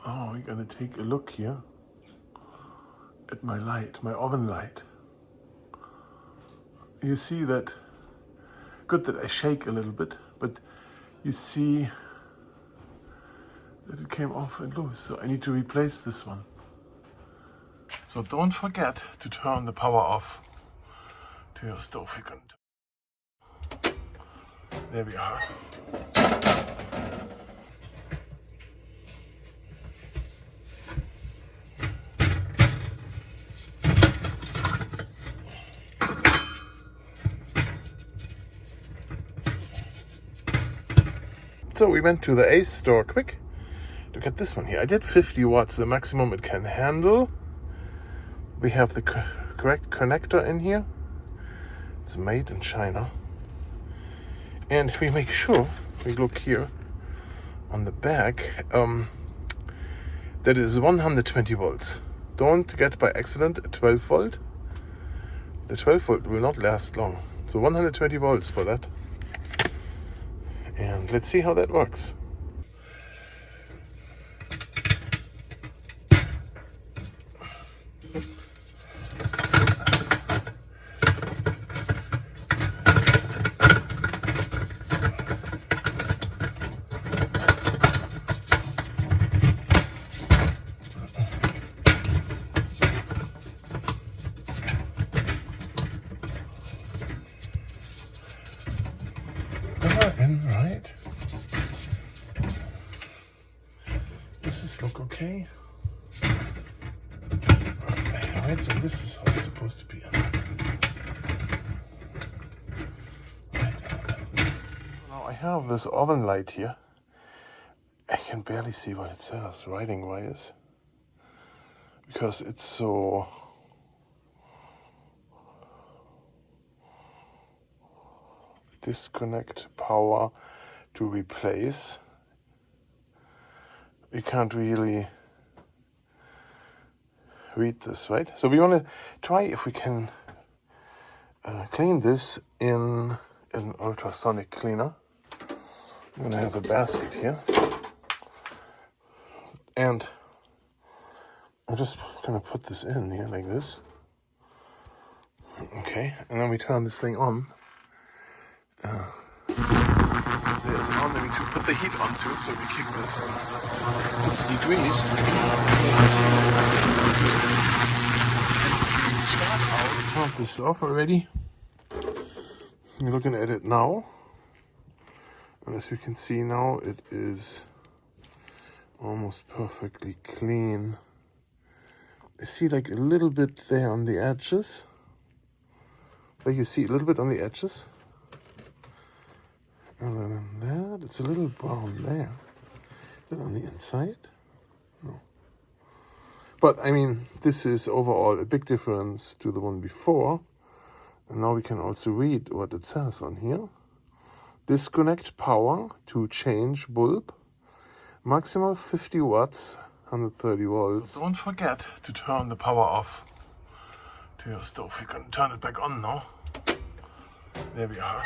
Oh, we're gonna take a look here at my light, my oven light. You see that, good that I shake a little bit, but you see that it came off and loose, so I need to replace this one. So don't forget to turn the power off to your stove. There we are. So we went to the Ace store quick to get this one here. I did 50 watts, the maximum it can handle. We have the correct connector in here. It's made in China. And we make sure, we look here on the back, that is 120 volts. Don't get by accident a 12 volt. The 12 volt will not last long. So 120 volts for that. And let's see how that works. Right. Does this look okay? Alright, so this is how it's supposed to be. Now I have this oven light here. I can barely see what it says writing wise because it's so disconnect power to replace. We can't really read this, right? So we want to try if we can clean this in an ultrasonic cleaner. I'm going to have a basket here. And I'm just going to put this in here like this. Okay, and then we turn this thing on. There's on, then we need to put the heat on too, so we keep this 50 degrees. Turn this off already. You're looking at it now, and as you can see now, it is almost perfectly clean. I see like a little bit there on the edges. Like you see a little bit on the edges. And then that, it's a little brown there. Is that on the inside? No. But I mean, this is overall a big difference to the one before. And now we can also read what it says on here. Disconnect power to change bulb. Maximal 50 watts, 130 volts. So don't forget to turn the power off to your stove. You can turn it back on now. There we are.